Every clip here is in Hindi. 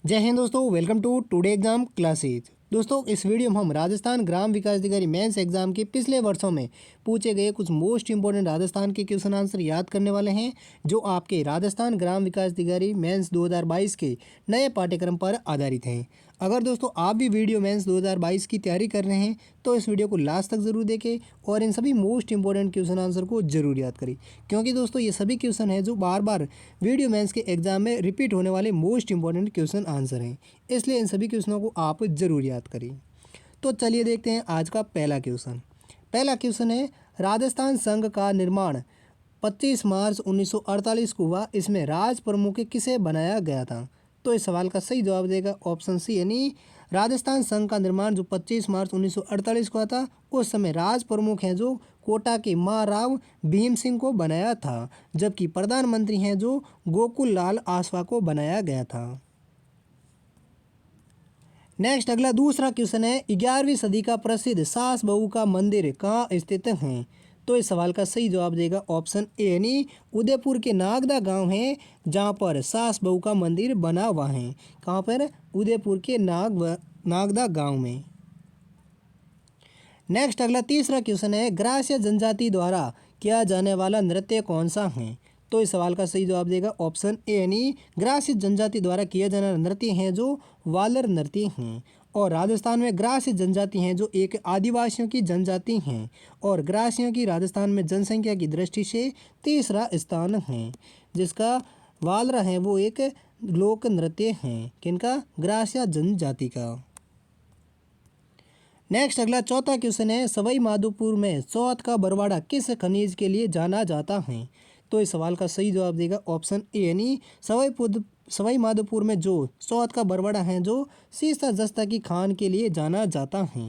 जय हिंद दोस्तों, welcome to today exam classes. दोस्तों, इस वीडियो में हम राजस्थान ग्राम विकास अधिकारी मेंस एग्जाम के पिछले वर्षों में पूछे गए कुछ मोस्ट इंपोर्टेंट राजस्थान के क्वेश्चन आंसर याद करने वाले हैं, जो आपके राजस्थान ग्राम विकास अधिकारी मेंस 2022 के नए पाठ्यक्रम पर आधारित हैं। अगर दोस्तों आप भी वीडियो मेंस 2022 की तैयारी कर रहे हैं तो इस वीडियो को लास्ट तक ज़रूर देखें और इन सभी मोस्ट इंपॉर्टेंट क्वेश्चन आंसर को जरूर याद करें, क्योंकि दोस्तों ये सभी क्वेश्चन हैं जो बार बार वीडियो मेंस के एग्जाम में रिपीट होने वाले मोस्ट इंपॉर्टेंट क्वेश्चन आंसर हैं, इसलिए इन सभी क्वेश्चनों को आप जरूर याद करें। तो चलिए देखते हैं आज का पहला क्वेश्चन। पहला क्वेश्चन है, राजस्थान संघ का निर्माण 25 मार्च 1948 को हुआ, इसमें राज प्रमुख किसे बनाया गया था? तो इस सवाल का सही जवाब देगा ऑप्शन सी, यानी राजस्थान संघ का निर्माण जो 25 मार्च 1948 को हुआ था, उस समय राज प्रमुख हैं जो कोटा के महाराव भीम सिंह को बनाया था, जबकि प्रधानमंत्री हैं जो गोकुल लाल आसवा को बनाया गया था। नेक्स्ट अगला दूसरा क्वेश्चन है, 11वीं सदी का प्रसिद्ध सास बहू का मंदिर कहाँ स्थित है? तो इस सवाल का सही जवाब देगा ऑप्शन ए, यानी उदयपुर के नागदा गांव है जहां पर सास बहू का मंदिर बना हुआ है। कहां पर? उदयपुर के नागदा गांव में। नेक्स्ट अगला तीसरा क्वेश्चन है, ग्रास्य जनजाति द्वारा किया जाने वाला नृत्य कौन सा है? तो इस सवाल का सही जवाब देगा ऑप्शन ए, यानी ग्रास्य जनजाति द्वारा किया जाने वाला नृत्य हैं जो वालर नृत्य हैं। और राजस्थान में ग्रास्य जनजाति हैं जो एक आदिवासियों की जनजाति हैं, और ग्रासियों की राजस्थान में जनसंख्या की दृष्टि से तीसरा स्थान है, जिसका वालरा है वो एक लोक नृत्य हैं। किनका? ग्रास्य जनजाति का। नेक्स्ट अगला चौथा क्वेश्चन है, सवाई माधोपुर में चौथ का बरवाड़ा किस खनिज के लिए जाना जाता है? तो इस सवाल का सही जवाब देगा ऑप्शन ए, यानी सवाई माधोपुर में जो चौथ का बरवाड़ा है जो सीसा जस्ता की खान के लिए जाना जाता है।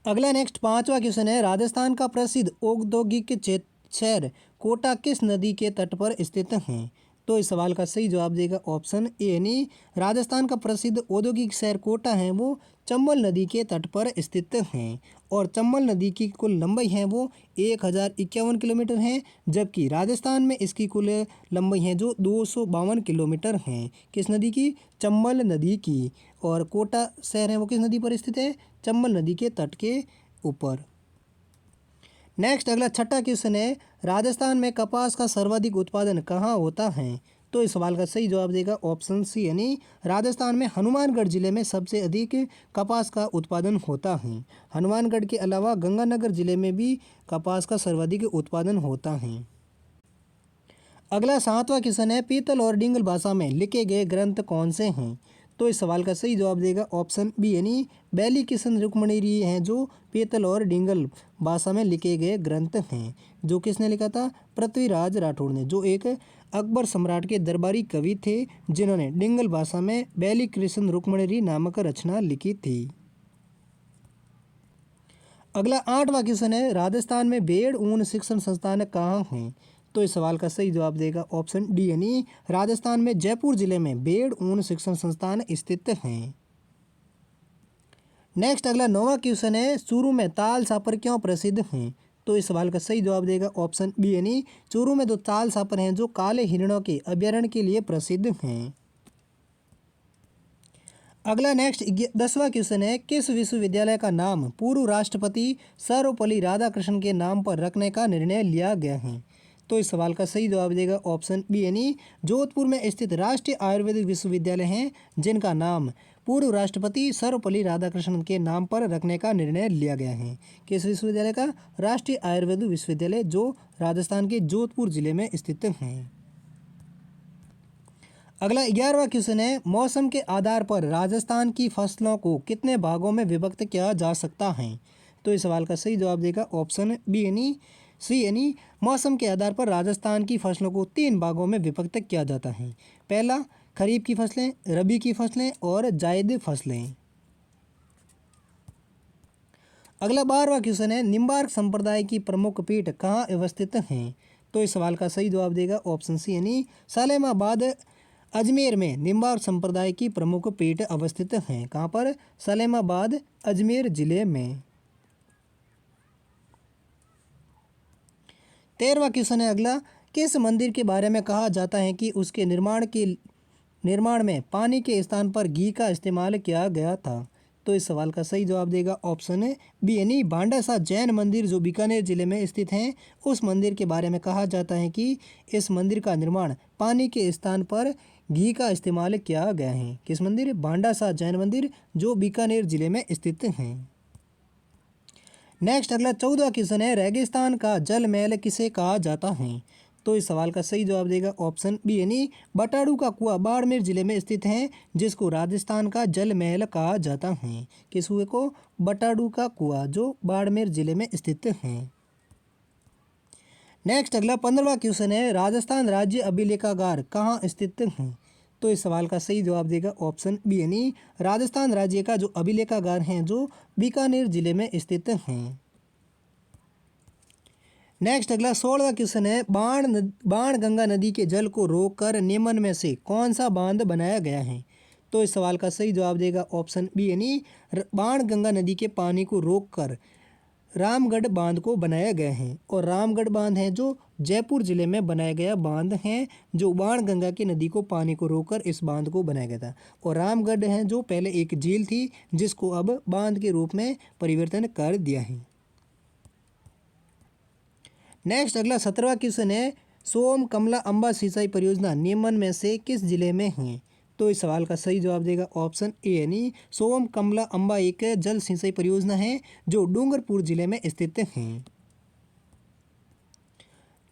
अगला नेक्स्ट पांचवा क्वेश्चन है, राजस्थान का प्रसिद्ध औद्योगिक शहर कोटा किस नदी के तट पर स्थित है? तो इस सवाल का सही जवाब देगा ऑप्शन ए, यानी राजस्थान का प्रसिद्ध औद्योगिक शहर कोटा है वो चंबल नदी के तट पर स्थित हैं, और चंबल नदी की कुल लंबाई है वो 1051 किलोमीटर है, जबकि राजस्थान में इसकी कुल लंबाई है जो 252 किलोमीटर है। किस नदी की? चंबल नदी की। और कोटा शहर है वो किस नदी पर स्थित है? चंबल नदी के तट के ऊपर। नेक्स्ट अगला छठा क्वेश्चन है, राजस्थान में कपास का सर्वाधिक उत्पादन कहाँ होता है? तो इस सवाल का सही जवाब देगा ऑप्शन सी, यानी राजस्थान में हनुमानगढ़ जिले में सबसे अधिक कपास का उत्पादन होता है। हनुमानगढ़ के अलावा गंगानगर जिले में भी कपास का सर्वाधिक उत्पादन होता है। अगला सातवां क्वेश्चन है, पीतल और डिंगल भाषा में लिखे गए ग्रंथ कौन से हैं? तो इस सवाल का सही जवाब देगा ऑप्शन बी, यानी बैली किशन रुक्मणी हैं जो पीतल और डिंगल भाषा में लिखे गए ग्रंथ हैं। जो किसने लिखा था? पृथ्वीराज राठौड़ ने, जो एक अकबर सम्राट के दरबारी कवि थे जिन्होंने डिंगल भाषा में बैली कृष्ण रुक्मणी नामक रचना लिखी थी। अगला आठवां क्वेश्चन है, राजस्थान में भेड़ ऊन शिक्षण संस्थान कहाँ हैं? तो इस सवाल का सही जवाब देगा ऑप्शन डी, यानी राजस्थान में जयपुर जिले में भेड़ ऊन शिक्षण संस्थान स्थित हैं। नेक्स्ट अगला नौवां क्वेश्चन है, चूरू में ताल सापर क्यों प्रसिद्ध हैं? तो इस सवाल का सही जवाब देगा ऑप्शन बी, यानी चूरू में दो ताल सापर हैं जो काले हिरणों के अभ्यारण्य के लिए प्रसिद्ध हैं। अगला नेक्स्ट 10वां क्वेश्चन है, किस विश्वविद्यालय का नाम पूर्व राष्ट्रपति सर्वपल्ली राधाकृष्णन के नाम पर रखने का निर्णय लिया गया है? तो इस सवाल का सही जवाब देगा ऑप्शन बी, यानी जोधपुर में स्थित राष्ट्रीय आयुर्वेदिक विश्वविद्यालय हैं जिनका नाम पूर्व राष्ट्रपति सर्वपल्ली राधाकृष्णन के नाम पर रखने का निर्णय लिया गया है। किस विश्वविद्यालय का? राष्ट्रीय आयुर्वेदिक विश्वविद्यालय, जो राजस्थान के जोधपुर जिले में स्थित हैं। अगला 11वां क्वेश्चन है, मौसम के आधार पर राजस्थान की फसलों को कितने भागों में विभक्त किया जा सकता है? तो इस सवाल का सही जवाब देगा ऑप्शन बी, यानी सी, यानी मौसम के आधार पर राजस्थान की फसलों को 3 भागों में विभक्त किया जाता है। पहला, खरीफ की फसलें, रबी की फसलें और जायद फसलें। अगला 12वां क्वेश्चन है, निम्बार्क संप्रदाय की प्रमुख पीठ कहाँ अवस्थित हैं? तो इस सवाल का सही जवाब देगा ऑप्शन सी, यानी सलेमाबाद अजमेर में निम्बार्क संप्रदाय की प्रमुख पीठ अवस्थित हैं। कहाँ पर? सलेमाबाद अजमेर जिले में। 13वां क्वेश्चन है अगला, किस मंदिर के बारे में कहा जाता है कि उसके निर्माण में पानी के स्थान पर घी का इस्तेमाल किया गया था? तो इस सवाल का सही जवाब देगा ऑप्शन है बी यानी भांडासा जैन मंदिर जो बीकानेर जिले में स्थित है। उस मंदिर के बारे में कहा जाता है कि इस मंदिर का निर्माण पानी के स्थान पर घी का इस्तेमाल किया गया है। किस मंदिर? भांडासा जैन मंदिर जो बीकानेर जिले में स्थित है। नेक्स्ट अगला 14 क्वेश्चन है, रेगिस्तान का जल महल किसे कहा जाता है? तो इस सवाल का सही जवाब देगा ऑप्शन बी यानी बटाड़ू का कुआं बाड़मेर जिले में स्थित है जिसको राजस्थान का जल महल कहा जाता है। किस कुएं को? बटाड़ू का कुआं जो बाड़मेर जिले में स्थित है। नेक्स्ट अगला 15वां क्वेश्चन है, राजस्थान राज्य अभिलेखागार कहाँ स्थित है? तो इस सवाल का सही जवाब देगा ऑप्शन बी यानी राजस्थान राज्य का जो अभिलेखागार है जो बीकानेर जिले में स्थित है। नेक्स्ट अगला 16वां क्वेश्चन है, बाणगंगा नदी के जल को रोककर निम्न में से कौन सा बांध बनाया गया है? तो इस सवाल का सही जवाब देगा ऑप्शन बी यानी बाणगंगा नदी के पानी को रोककर रामगढ़ बांध को बनाया गया है। और रामगढ़ बांध है जो जयपुर जिले में बनाया गया बांध है जो बाणगंगा की नदी को पानी को रोककर इस बांध को बनाया गया था। और रामगढ़ है जो पहले एक झील थी जिसको अब बांध के रूप में परिवर्तन कर दिया है। नेक्स्ट अगला 17वां क्वेश्चन है, सोम कमला अम्बा सिंचाई परियोजना निम्न में से किस जिले में है? तो इस सवाल का सही जवाब देगा ऑप्शन ए यानी सोम कमला अम्बा एक जल सिंचाई परियोजना है जो डूंगरपुर जिले में स्थित है।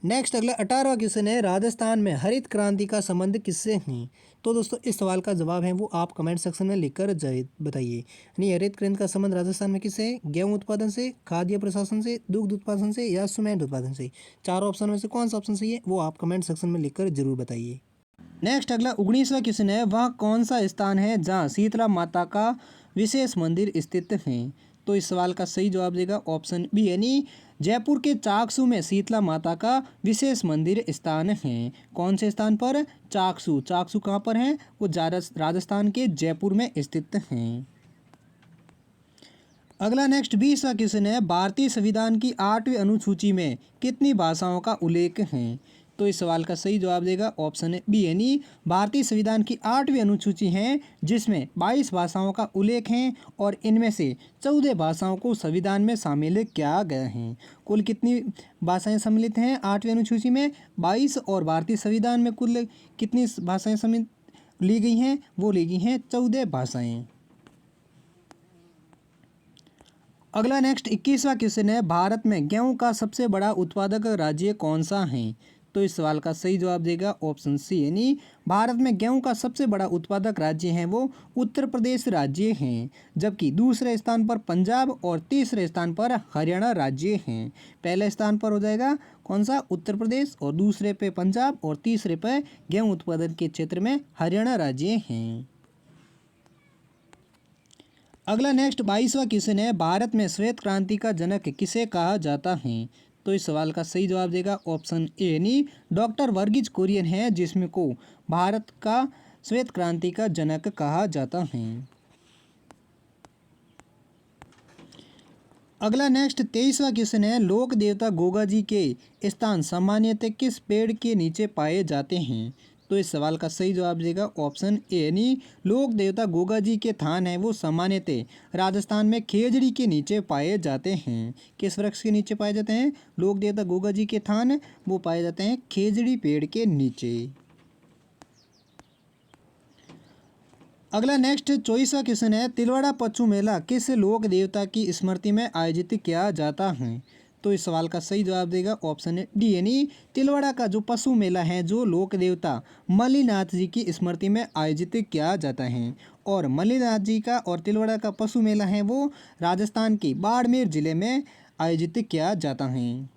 नेक्स्ट अगला 18वां क्वेश्चन है, राजस्थान में हरित क्रांति का संबंध किससे है? तो दोस्तों इस सवाल का जवाब है वो आप कमेंट सेक्शन में लिखकर बताइए। यानी हरित क्रांति का संबंध राजस्थान में किससे है? गेहूं उत्पादन से, खाद्य प्रशासन से, दुग्ध उत्पादन से या सीमेंट उत्पादन से? चारों ऑप्शन में से कौन सा ऑप्शन सही है वो आप कमेंट सेक्शन में लिखकर जरूर बताइए। नेक्स्ट अगला 19वां क्वेश्चन है, वह कौन सा स्थान है जहाँ शीतला माता का विशेष मंदिर स्थित है? तो इस सवाल का सही जवाब देगा ऑप्शन बी यानी जयपुर के चाकसू में शीतला माता का विशेष मंदिर स्थान है। कौन से स्थान पर? चाकसू। चाकसू कहाँ पर है? वो राजस्थान के जयपुर में स्थित हैं। अगला नेक्स्ट 20वां क्वेश्चन है, भारतीय संविधान की 8वीं अनुसूची में कितनी भाषाओं का उल्लेख है? तो इस सवाल का सही जवाब देगा ऑप्शन बी यानी भारतीय संविधान की 8वीं अनुसूची है जिसमें 22 भाषाओं का उल्लेख है और इनमें से 14 भाषाओं को संविधान में शामिल किया गया है। कुल कितनी भाषाएं सम्मिलित हैं 8वीं अनुसूची में? 22। और भारतीय संविधान में कुल कितनी भाषाएं सम्मिलित ली गई हैं? वो ली गई हैं 14 भाषाएं। अगला नेक्स्ट 21वां क्वेश्चन है, भारत में गेहूं का सबसे बड़ा उत्पादक राज्य कौन सा है? तो इस सवाल का सही जवाब देगा ऑप्शन सी यानी भारत में गेहूं का सबसे बड़ा उत्पादक राज्य है वो उत्तर प्रदेश राज्य है। जबकि दूसरे स्थान पर पंजाब और तीसरे स्थान पर हरियाणा राज्य हैं। पहले स्थान पर हो जाएगा कौन सा? उत्तर प्रदेश, और दूसरे पे पंजाब और तीसरे पे गेहूं उत्पादन के क्षेत्र में हरियाणा राज्य हैं। अगला नेक्स्ट 22वां क्वेश्चन है, भारत में श्वेत क्रांति का जनक किसे कहा जाता है? तो इस सवाल का सही जवाब देगा ऑप्शन ए यानी डॉक्टर वर्गीज कुरियन है जिसमें को भारत का श्वेत क्रांति का जनक कहा जाता है। अगला नेक्स्ट 23वां क्वेश्चन है, लोक देवता गोगा जी के स्थान सामान्यतः किस पेड़ के नीचे पाए जाते हैं? तो इस सवाल का सही जवाब देगा ऑप्शन ए यानी लोक देवता गोगा जी के थान है वो सामान्यतः राजस्थान में खेजड़ी के नीचे पाए जाते हैं। किस वृक्ष के नीचे पाए जाते हैं लोक देवता गोगा जी के थान? वो पाए जाते हैं खेजड़ी पेड़ के नीचे। अगला नेक्स्ट 24वां क्वेश्चन है, तिलवाड़ा पच्चू मेला किस लोक देवता की स्मृति में आयोजित किया जाता है? तो इस सवाल का सही जवाब देगा ऑप्शन डी यानी तिलवाड़ा का जो पशु मेला है जो लोक देवता मल्लीनाथ जी की स्मृति में आयोजित किया जाता है। और मल्लीनाथ जी का और तिलवाड़ा का पशु मेला है वो राजस्थान के बाड़मेर जिले में आयोजित किया जाता है।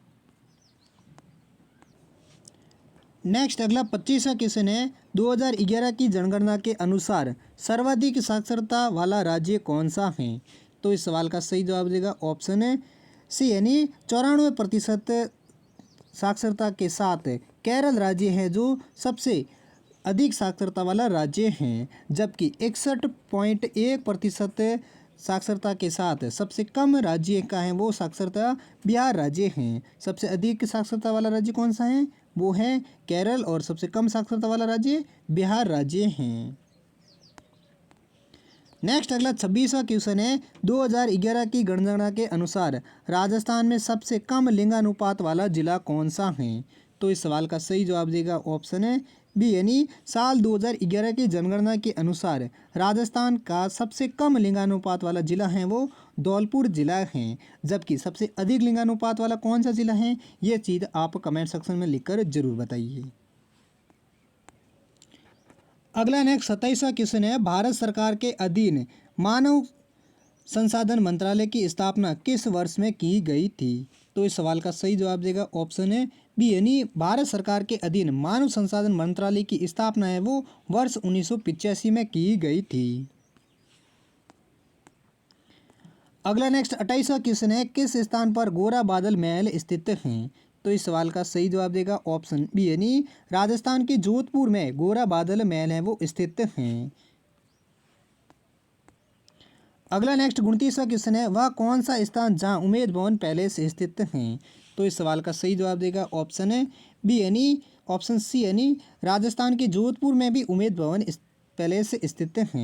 नेक्स्ट अगला 25वां क्वेश्चन है, 2011 की जनगणना के अनुसार सर्वाधिक साक्षरता वाला राज्य कौन सा है? तो इस सवाल का सही जवाब देगा ऑप्शन सी यानी 94% साक्षरता के साथ केरल राज्य है जो सबसे अधिक साक्षरता वाला राज्य है। जबकि 61.1% साक्षरता के साथ सबसे कम राज्य का है वो साक्षरता बिहार राज्य है। सबसे अधिक साक्षरता वाला राज्य कौन सा है वो है केरल, और सबसे कम साक्षरता वाला राज्य बिहार राज्य हैं। नेक्स्ट अगला 26वां क्वेश्चन है, 2011 की जनगणना के अनुसार राजस्थान में सबसे कम लिंगानुपात वाला जिला कौन सा है? तो इस सवाल का सही जवाब देगा ऑप्शन है बी, यानी साल 2011 की जनगणना के अनुसार राजस्थान का सबसे कम लिंगानुपात वाला जिला है वो धौलपुर जिला है। जबकि सबसे अधिक लिंगानुपात वाला कौन सा जिला है, ये चीज़ आप कमेंट सेक्शन में लिखकर जरूर बताइए। अगला नेक्स्ट 27वां क्वेश्चन है, भारत सरकार के अधीन मानव संसाधन मंत्रालय की स्थापना किस वर्ष में की गई थी? तो इस सवाल का सही जवाब देगा ऑप्शन है बी, यानी भारत सरकार के अधीन मानव संसाधन मंत्रालय की स्थापना है वो वर्ष 1985 में की गई थी। अगला नेक्स्ट 28वां क्वेश्चन है, किस स्थान पर गोरा बादल महल स्थित हैं? तो इस सवाल का सही जवाब देगा ऑप्शन बी, यानी राजस्थान के जोधपुर में गोरा बादल महल है वो स्थित हैं। अगला नेक्स्ट 29वां क्वेश्चन है, वह कौन सा स्थान जहां उमेद भवन पैलेस स्थित हैं? तो इस सवाल का सही जवाब देगा ऑप्शन है बी, यानी ऑप्शन सी, यानी राजस्थान के जोधपुर में भी उमेद भवन पैलेस स्थित हैं।